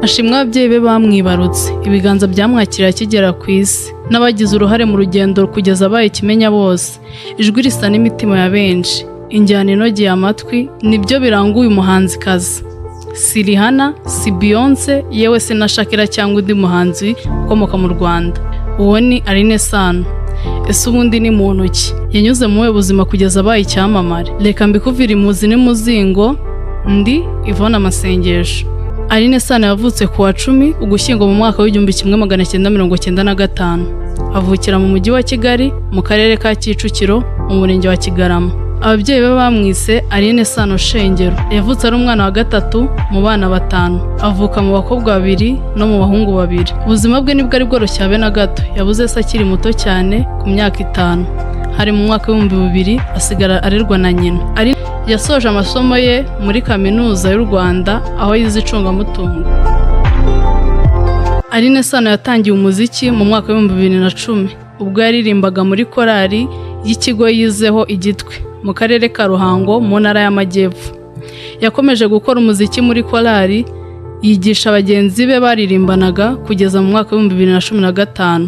ashimwa ababyeyi be bamwibarutse, ibiganza byamwakiriye akigera ku isi, n'abagize uruhare mu rugendo kugeza abaye ikimenya bose. Ijwi risa n'imitima ya benshi, injyana inogeye amatwi, nibyo biranga uyu muhanzikazi. Si Rihanna, si Beyonce, yewe si na Shakira cyangwa undi muhanzi ukomoka mu Rwanda. Uwo ni Aline Sano. Ese ubundi ni muntu ki? Yanyuze mu buhe buzima kugeza abaye icyamamare? Reka mbikuvire imuzi n'umuzingo. Ndi Yvonne Amasengesho. Aline Sano yavutse ku wa 10 Ugushyingo mu mwaka w'1995. Avukira mu mujyi wa Kigali, mu karere ka Kicukiro, mu murenge wa Kigarama. Ababyeyi be bamwise Aline Sano Shengero. Yavutse ari umwana wa gatatu mu bana 5. Avuka mu bakobwa 2 no mu bahungu 2. Ubuzima bwe nibwo ari bworoshye habe na gato. Yabuze se akiri muto cyane ku myaka 5. Hari mu mwaka w'2000 asigara arerwa na nyina. Yasoje amasomo ye muri kaminuza y'u Rwanda aho yize icungamutungo. Aline Sano yatangiye umuziki mu mwaka w'2010 ubwo yaririmbaga muri korali y'ikigo yizeho Igitwe mu karere ka Ruhango mu ntara y'Amajyepfo. Yakomeje gukora umuziki muri korali, yigisha bagenzi be baririmbanaga kugeza mu mwaka w'2015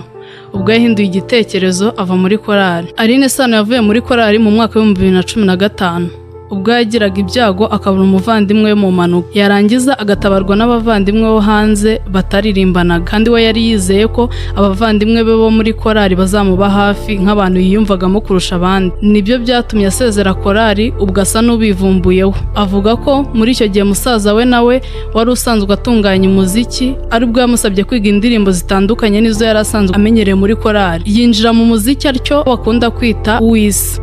ubwo yahinduye igitekerezo ava muri korali. Aline Sano yavuye muri korali mu mwaka w'2015 ubwo yagiraga ibyago akabura umuvandimwe we mu mpanuka, yarangiza agatabarwa n'abavandimwe bo hanze bataririmbanaga, kandi we yari yizeye ko abavandimwe be bo muri korali bazamuba hafi nk'abantu yiyumvagamo kurusha abandi. Nibyo byatumye asezera korali ubwo asa n'ubivumbuyeho. Avuga ko muri icyo gihe musaza we nawe wari usanzwe atunganya umuziki ari bwo yamusabye kwiga indirimbo zitandukanye nizo yari asanzwe amenyereye muri korali. Yinjira mu muziki atyo bakunda kwita uw'isi.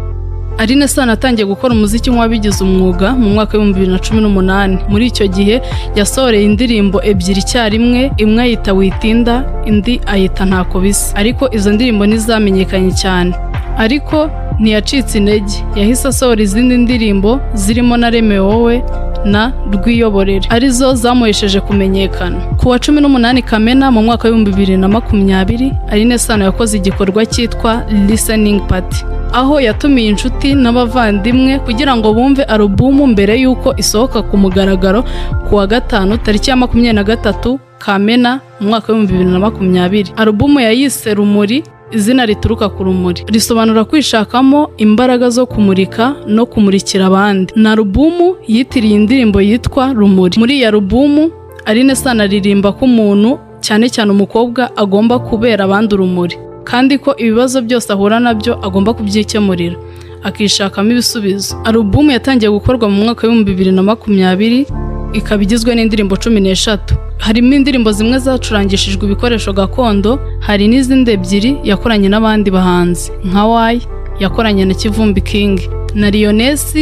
Aline Sano atangiye gukora umuziki nk'uwabigize umwuga mu mwaka w'2018. Muri icyo gihe yasohoreye indirimbo 2 icyarimwe, imwe ayita Witinda, indi ayita Ntako Bisa. Ariko izo ndirimbo ntizamenyekanye cyane. Ariko ntiyacitse intege, yahise asohora izindi ndirimbo zirimo Nareme Wowe na Rwiyoborere, arizo zamuhesheje kumenyekana. Ku wa 18 Kamena mu mwaka w'2020 Aline Sano yakoze igikorwa cyitwa Listening Party, aho yatumiye inshuti n'abavandimwe kugira ngo bumve alubumu mbere y'uko isohoka ku mugaragaro ku wa 5 tariki ya 23 Kamena mu mwaka w'2020. Alubumu yayise Rumuri, izina rituruka ku rumuri, risobanura kwishakamo imbaraga zo kumurika no kumurikira abandi. Na alubumu yitiriye indirimbo yitwa Rumuri. Muri iyi alubumu Aline Sano aririmba ko umuntu, cyane cyane umukobwa, agomba kubera abandi urumuri, kandi ko ibibazo byose ahura nabyo agomba kubyikemurira akishakamo ibisubizo. Alubumu yatangiye gukorwa mu mwaka w'2020 ikaba igizwe n'indirimbo 13. Harimo indirimbo zimwe zacurangishijwe ibikoresho gakondo, hari n'izindi 2 yakoranye n'abandi bahanzi nka Why yakoranye na Kivumbi King na Lioness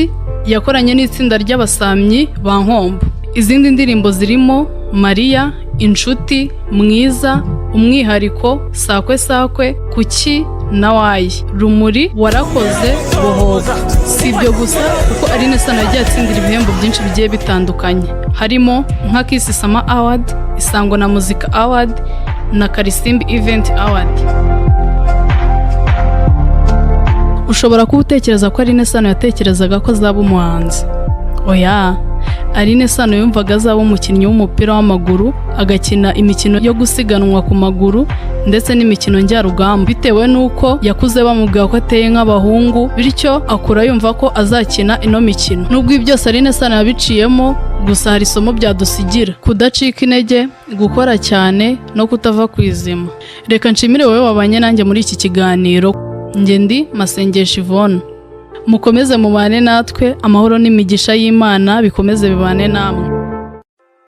yakoranye n'itsinda ry'abasamyi ba Nkombo. Izindi ndirimbo zirimo Maria, Inshuti, Mwiza, Umwihariko, Sakwe Sakwe, Kuki na Why. Rumuri, Warakoze, Bohoka. Si ibyo gusa kuko Aline Sano yagiye atsindira ibihembo byinshi bigiye bitandukanye, harimo nka Kiss Summer Award, Isango na Muzika Award na Karisimbi Event Award. Ushobora kuba utekereza ko Aline Sano yatekerezaga ko azaba umuhanzi. Oya, Aline Sano yumvaga azaba umukinnyi w'umupira w'amaguru, agakina imikino yo gusiganwa ku maguru ndetse n'imikino njyarugamba, bitewe n'uko yakuze bamubwira ko ateye nk'abahungu, bityo akura yumva ko azakina ino mikino. Nubwo ibi byose Aline Sano yabiciyemo, gusa hari isomo byadusigira: kudacika intege, gukora cyane no kutava ku izima. Reka nshimire wowe wabanye nanjye muri iki kiganiro. Njye ndi Masengesho Yvonne. Mukomeze mubane natwe, amahoro n'imigisha y'Imana bikomeze bibane namwe.